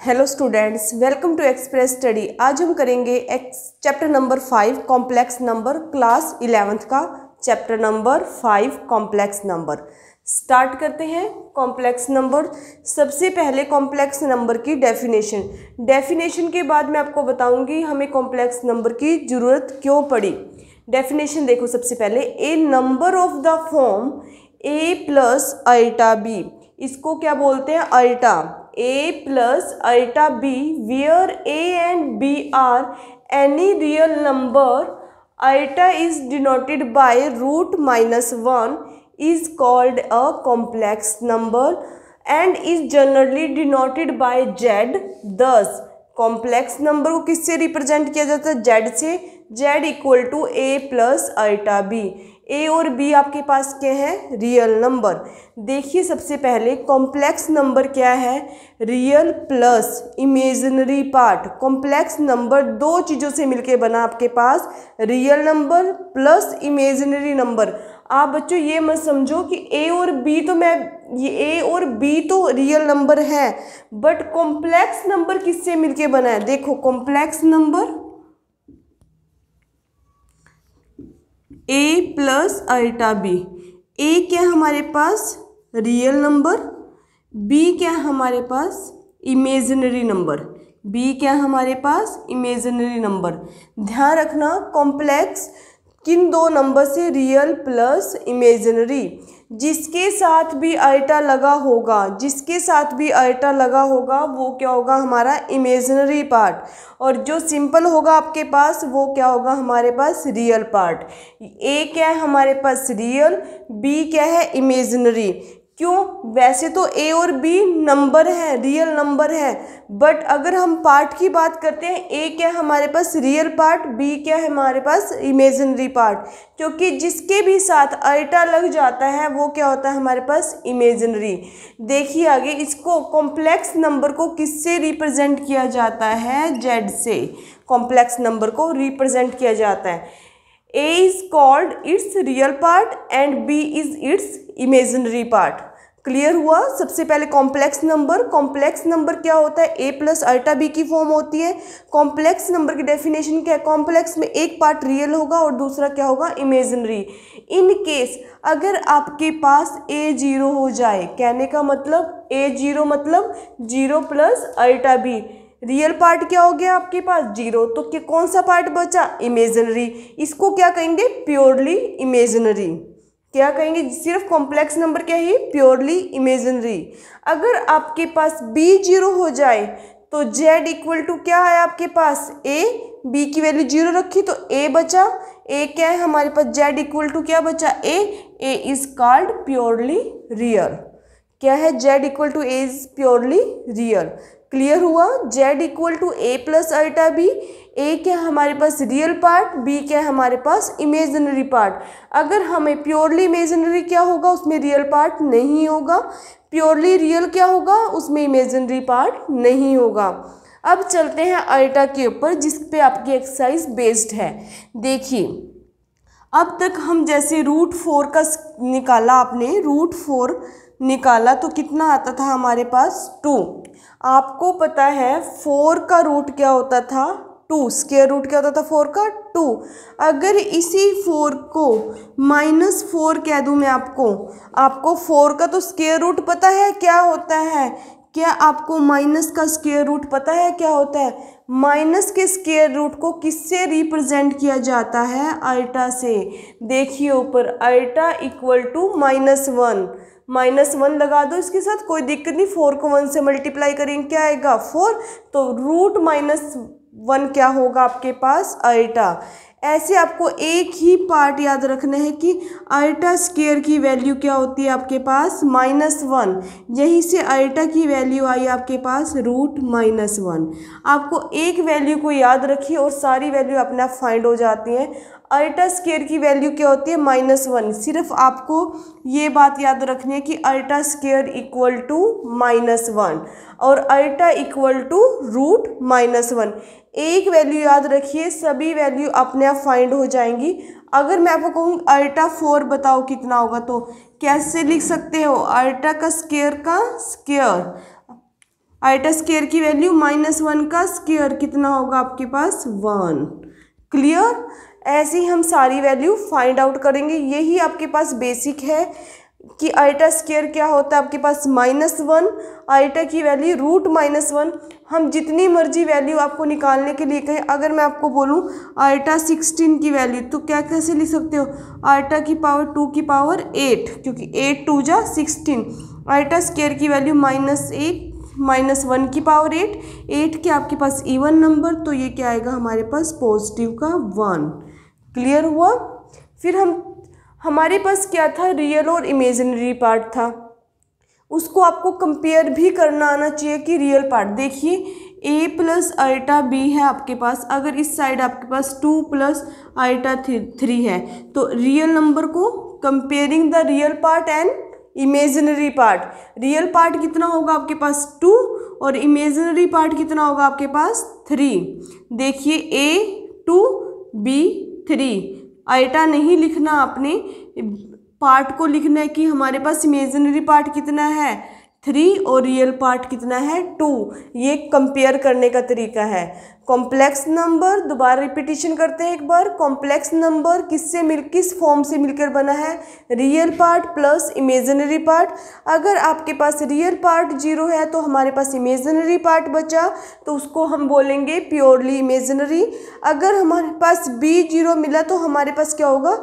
Hello students, welcome to express study. आज हम करेंगे chapter number 5 complex number, class 11th का chapter number 5 complex number. Start करते हैं कॉम्प्लेक्स नंबर। सबसे पहले कॉम्प्लेक्स नंबर की डेफिनेशन के बाद मैं आपको बताऊंगी हमें कॉम्प्लेक्स नंबर की ज़रूरत क्यों पड़ी। डेफिनेशन देखो, सबसे पहले a number of the form a plus अल्टा बी, इसको क्या बोलते हैं? अल्टा। a plus alta b where a and b are any real number, alta is denoted by root minus 1 is called a complex number and is generally denoted by z। thus complex number को किससे represent किया जाता है? z से। z equal to a plus अल्टा b। a और b आपके पास क्या है? Real number. देखिए सबसे पहले कॉम्प्लेक्स नंबर क्या है? Real plus imaginary part. Complex number दो चीज़ों से मिलके बना आपके पास, real number plus imaginary number. आप बच्चों ये मत समझो कि a और b तो ये a और b तो रियल नंबर है, बट कॉम्प्लेक्स नंबर किससे मिलके बना है? देखो कॉम्प्लेक्स नंबर a प्लस अल्टा b। a क्या हमारे पास? Real number. b क्या हमारे पास? Imaginary number. b क्या हमारे पास? Imaginary number. ध्यान रखना कॉम्प्लेक्स किन दो नंबर से? Real plus imaginary. जिसके साथ भी अल्टा लगा होगा, जिसके साथ भी अल्टा लगा होगा वो क्या होगा? हमारा इमेजिनरी पार्ट। और जो सिंपल होगा आपके पास वो क्या होगा? हमारे पास रियल पार्ट। ए क्या है हमारे पास? रियल। बी क्या है? इमेजिनरी। क्यों? वैसे तो ए और बी नंबर है, रियल नंबर है, बट अगर हम पार्ट की बात करते हैं, ए क्या है हमारे पास? Real part. बी क्या है हमारे पास? Imaginary part. क्योंकि जिसके भी साथ अल्टा लग जाता है वो क्या होता है हमारे पास? इमेजिनरी। देखिए आगे, इसको कॉम्प्लेक्स नंबर को किससे रिप्रेजेंट किया जाता है? जेड से कॉम्प्लेक्स नंबर को रिप्रेजेंट किया जाता है। A is called its real part and b is its imaginary part. Clear हुआ? सबसे पहले कॉम्प्लेक्स नंबर क्या होता है? ए प्लस अल्टा बी की फॉर्म होती है। कॉम्प्लेक्स नंबर की डेफिनेशन क्या है? कॉम्प्लेक्स में एक पार्ट रियल होगा और दूसरा क्या होगा? इमेजिनरी। इन केस अगर आपके पास ए जीरो हो जाए, कहने का मतलब ए जीरो मतलब जीरो प्लस अल्टा बी, रियल पार्ट क्या हो गया आपके पास? जीरो। तो कौन सा पार्ट बचा? इमेजिनरी। इसको क्या कहेंगे? Purely imaginary. क्या कहेंगे? सिर्फ कॉम्प्लेक्स नंबर क्या है? Purely imaginary. अगर आपके पास b जीरो हो जाए तो z इक्वल टू क्या है आपके पास? a। b की वैल्यू जीरो रखी तो a बचा। a क्या है हमारे पास? z इक्वल टू क्या बचा? a। a is called purely real. क्या है? z equal to a is purely real. Clear हुआ? z equal to a plus अल्टा बी। ए क्या हमारे पास? Real part. बी क्या है हमारे पास? Imaginary part. अगर हमें प्योरली इमेजिनरी क्या होगा? उसमें रियल पार्ट नहीं होगा। प्योरली रियल क्या होगा? उसमें इमेजिनरी पार्ट नहीं होगा। अब चलते हैं अल्टा के ऊपर, जिस पे आपकी एक्सरसाइज बेस्ड है। देखिए अब तक हम जैसे रूट 4 का निकाला, आपने रूट 4 निकाला तो कितना आता था हमारे पास? 2। आपको पता है 4 का रूट क्या होता था? 2। स्क्वायर रूट क्या होता था 4 का? 2। अगर इसी 4 को -4 कह दूं मैं आपको 4 का तो स्क्वायर रूट पता है क्या होता है? क्या आपको माइनस का स्क्वायर रूट पता है क्या होता है? माइनस के स्क्वायर रूट को किससे रिप्रेजेंट किया जाता है? अल्टा से। देखिए ऊपर अल्टा इक्वल टू -1। -1 लगा दो इसके साथ, कोई दिक्कत नहीं। 4 को 1 से मल्टीप्लाई करेंगे क्या आएगा? 4। तो रूट -1 क्या होगा आपके पास? अल्टा। ऐसे आपको एक ही पार्ट याद रखना है कि अल्टा स्क्वायर की वैल्यू क्या होती है आपके पास? -1। यहीं से अल्टा की वैल्यू आई आपके पास रूट -1। आपको एक वैल्यू को याद रखिए और सारी वैल्यू अपने आप फाइंड हो जाती हैं। अल्टा स्क्वायर की वैल्यू क्या होती है? -1। सिर्फ आपको ये बात याद रखनी है कि अल्टा स्क्वायर इक्वल टू -1 और अल्टा इक्वल टू रूट -1। एक वैल्यू याद रखिए, सभी वैल्यू अपने आप फाइंड हो जाएंगी। अगर मैं आपको कहूँ अल्टा 4 बताओ कितना होगा, तो कैसे लिख सकते हो? अल्टा का स्क्वायर आइटा स्क्वायर की वैल्यू -1 का स्क्वायर कितना होगा आपके पास 1। क्लियर। ऐसे ही हम सारी वैल्यू फाइंड आउट करेंगे। यही आपके पास बेसिक है कि आइटा स्क्वायर क्या होता है आपके पास -1, आइटा की वैल्यू √-1। हम जितनी मर्जी वैल्यू आपको निकालने के लिए कहें, अगर मैं आपको बोलूं आइटा 16 की वैल्यू, तो क्या कैसे लिख सकते हो, आइटा की पावर 2 की पावर 8, क्योंकि 8 2 जा 16। आइटा स्क्वायर की वैल्यू -1 की पावर 8 के आपके पास इवन नंबर, तो ये क्या आएगा हमारे पास पॉजिटिव का 1। क्लियर हुआ। फिर हमारे पास क्या था, रियल और इमेजिनरी पार्ट था। उसको आपको कंपेयर भी करना आना चाहिए कि रियल पार्ट देखिए a प्लस आइटा b है आपके पास, अगर इस साइड आपके पास 2 प्लस आइटा 3 है, तो रियल नंबर को comparing the real part and imaginary part, real part कितना होगा आपके पास 2 और इमेजिनरी पार्ट कितना होगा आपके पास 3। देखिए a 2 b 3, आइटा नहीं लिखना आपने, पार्ट को लिखना है कि हमारे पास इमेजिनरी पार्ट कितना है 3 और रियल पार्ट कितना है 2। ये कंपेयर करने का तरीका है। कॉम्प्लेक्स नंबर, दोबारा रिपीटिशन करते हैं एक बार, कॉम्प्लेक्स नंबर किस फॉर्म से मिलकर बना है, real part plus imaginary part. अगर आपके पास रियल पार्ट 0 है तो हमारे पास इमेजिनरी पार्ट बचा, तो उसको हम बोलेंगे प्योरली इमेजिनरी। अगर हमारे पास b 0 मिला तो हमारे पास क्या होगा,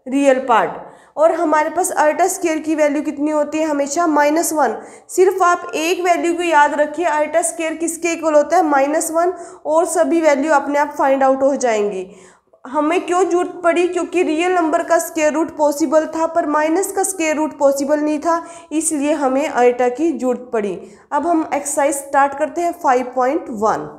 रियल पार्ट। और हमारे पास आइटा स्क्वायर की वैल्यू कितनी होती है, हमेशा -1। सिर्फ आप एक वैल्यू को याद रखिए, आइटा स्क्वायर किसके इक्वल होता है, -1, और सभी वैल्यू अपने आप फाइंड आउट हो जाएंगी। हमें क्यों जरूरत पड़ी, क्योंकि रियल नंबर का स्क्वायर रूट पॉसिबल था पर माइनस का स्क्वायर रूट पॉसिबल नहीं था, इसलिए हमें आइटा की जरूरत पड़ी। अब हम एक्सरसाइज स्टार्ट करते हैं 5.1।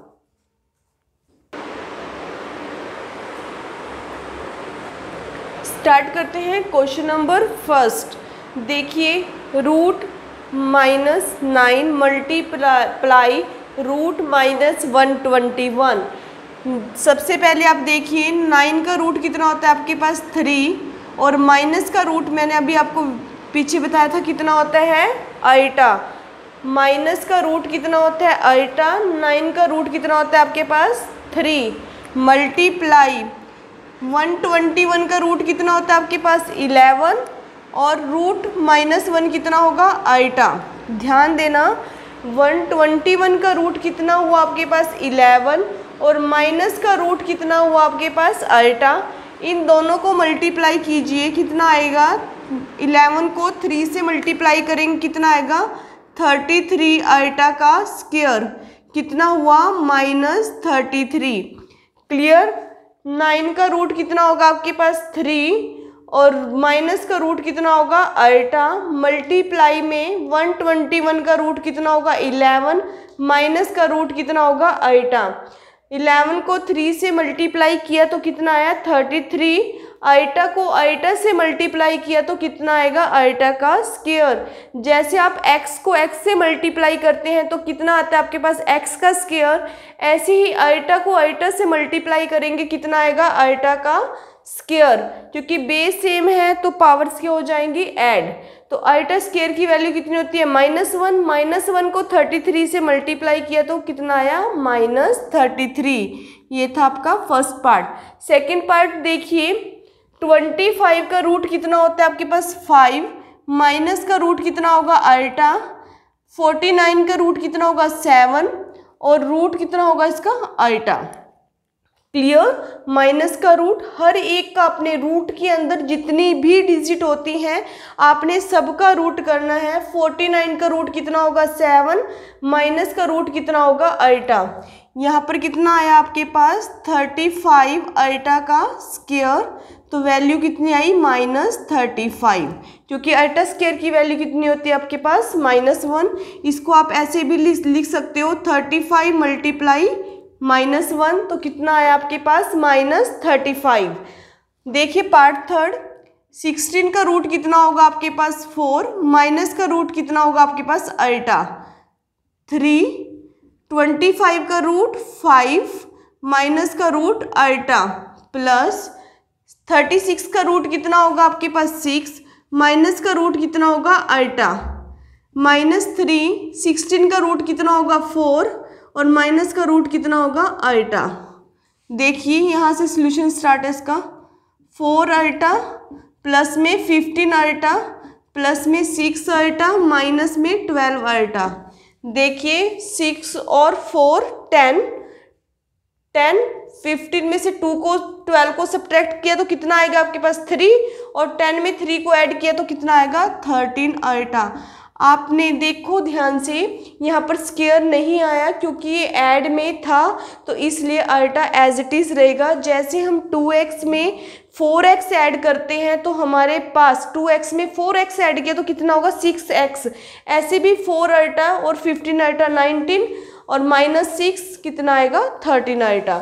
स्टार्ट करते हैं क्वेश्चन नंबर फर्स्ट। देखिए √-9 मल्टीप्लाई √-121। सबसे पहले आप देखिए 9 का रूट कितना होता है आपके पास 3, और माइनस का रूट मैंने अभी आपको पीछे बताया था कितना होता है आइटा। माइनस का रूट कितना होता है आइटा, 9 का रूट कितना होता है आपके पास 3, मल्टीप्लाई 121 का रूट कितना होता है आपके पास 11, और √-1 कितना होगा आइटा। ध्यान देना 121 का रूट कितना हुआ आपके पास 11, और माइनस का रूट कितना हुआ आपके पास आइटा। इन दोनों को मल्टीप्लाई कीजिए, कितना आएगा, 11 को 3 से मल्टीप्लाई करेंगे कितना आएगा 33 आइटा का स्क्वायर, कितना हुआ -33। क्लियर। 9 का रूट कितना होगा आपके पास 3, और माइनस का रूट कितना होगा आइटा, मल्टीप्लाई में 121 का रूट कितना होगा 11, माइनस का रूट कितना होगा आइटा। 11 को 3 से मल्टीप्लाई किया तो कितना आया 33, आइटा को आइटा से मल्टीप्लाई किया तो कितना आएगा आइटा का स्क्वायर। जैसे आप x को x से मल्टीप्लाई करते हैं तो कितना आता है आपके पास x का स्क्वायर, ऐसे ही आइटा को आइटा से मल्टीप्लाई करेंगे कितना आएगा आइटा का स्क्वायर। क्योंकि बेस सेम है तो पावर्स क्या हो जाएंगी ऐड, तो आइटा स्क्वायर की वैल्यू कितनी होती है -1। -1 को 33 से मल्टीप्लाई किया तो कितना आया -33। ये था आपका फर्स्ट पार्ट। सेकेंड पार्ट देखिए 25 का रूट कितना होता है आपके पास 5, माइनस का रूट कितना होगा आइटा, 49 का रूट कितना होगा 7, और रूट कितना होगा इसका आइटा। क्लियर। माइनस का रूट, हर एक का अपने रूट के अंदर जितनी भी डिजिट होती हैं आपने सबका रूट करना है। 49 का रूट कितना होगा 7, माइनस का रूट कितना होगा आइटा। यहाँ पर कितना आया आपके पास 35 आइटा का स्क्वायर, तो वैल्यू कितनी आई -35, क्योंकि आइटा स्क्वायर की वैल्यू कितनी होती है आपके पास -1। इसको आप ऐसे भी लिख सकते हो 35 मल्टीप्लाई -1, तो कितना आया आपके पास -35। देखिए पार्ट थर्ड 16 का रूट कितना होगा आपके पास 4, माइनस का रूट कितना होगा आपके पास आइटा 3, 25 का रूट 5, माइनस का रूट आइटा, प्लस 36 का रूट कितना होगा आपके पास 6, माइनस का रूट कितना होगा आइटा। -3, 16 का रूट कितना होगा 4 और माइनस का रूट कितना होगा अल्टा। देखिए यहाँ से सॉल्यूशन स्टार्ट है इसका। 4 अल्टा प्लस में 15 अल्टा प्लस में 6 अल्टा माइनस में 12 अल्टा। देखिए 6 और 4 10, 15 में से 2 को 12 को सब्ट्रैक्ट किया तो कितना आएगा आपके पास 3 और 10 में 3 को ऐड किया तो कितना आएगा 13 अल्टा। आपने देखो ध्यान से यहाँ पर स्क्वायर नहीं आया क्योंकि ये ऐड में था तो इसलिए अल्टा एज इट इज रहेगा। जैसे हम 2x में 4x ऐड करते हैं तो हमारे पास 2x में 4x ऐड किया तो कितना होगा 6x। ऐसे भी 4 अल्टा और 15 अल्टा 19 और -6 कितना आएगा 13 अल्टा।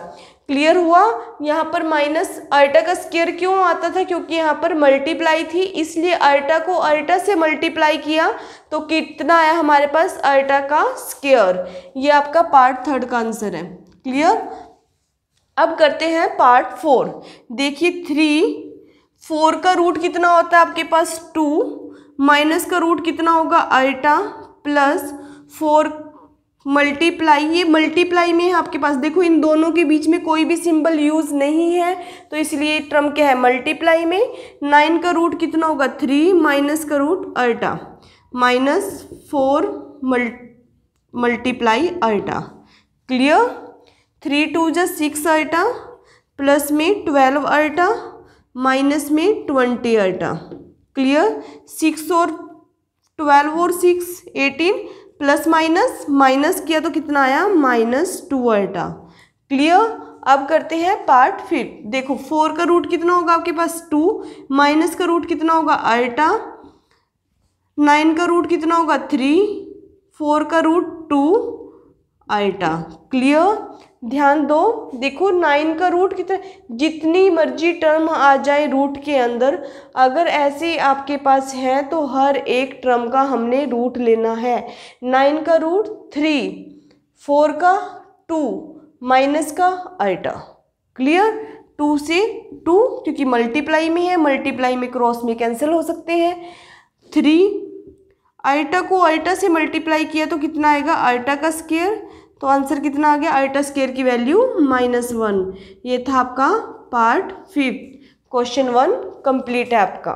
क्लियर हुआ। यहाँ पर माइनस अल्टा का स्क्वायर क्यों आता था क्योंकि यहाँ पर मल्टीप्लाई थी इसलिए अल्टा को अल्टा से मल्टीप्लाई किया तो कितना आया हमारे पास अल्टा का स्क्वायर। ये आपका पार्ट 3 का आंसर है। क्लियर। अब करते हैं पार्ट 4। देखिए 4 का रूट कितना होता है आपके पास 2 माइनस का रूट कितना होगा अल्टा प्लस 4 मल्टीप्लाई। ये मल्टीप्लाई में है आपके पास। देखो इन दोनों के बीच में कोई भी सिंबल यूज नहीं है तो इसलिए टर्म क्या है मल्टीप्लाई में। 9 का रूट कितना होगा 3 माइनस का रूट अल्टा -4 मल्टीप्लाई अल्टा। क्लियर। 3 2 जा 6 अल्टा प्लस में 12 अल्टा माइनस में 20 अल्टा। क्लियर। 6 और 12 और 6 18 प्लस माइनस किया तो कितना आया -2 अल्टा। क्लियर। अब करते हैं पार्ट 5। देखो 4 का रूट कितना होगा आपके पास 2 माइनस का रूट कितना होगा अल्टा 9 का रूट कितना होगा 3 4 का रूट 2 अल्टा। क्लियर। ध्यान दो। देखो 9 का रूट कितना, जितनी मर्जी टर्म आ जाए रूट के अंदर अगर ऐसे आपके पास है तो हर एक टर्म का हमने रूट लेना है। 9 का रूट 3 4 का 2 माइनस का अल्टा। क्लियर। 2 से 2 क्योंकि मल्टीप्लाई में है, मल्टीप्लाई में क्रॉस में कैंसिल हो सकते हैं। 3 अल्टा को अल्टा से मल्टीप्लाई किया तो कितना आएगा अल्टा का स्क्वायर। तो आंसर कितना आ गया अल्टा स्क्वायर की वैल्यू -1। ये था आपका पार्ट 5। क्वेश्चन 1 कंप्लीट है आपका।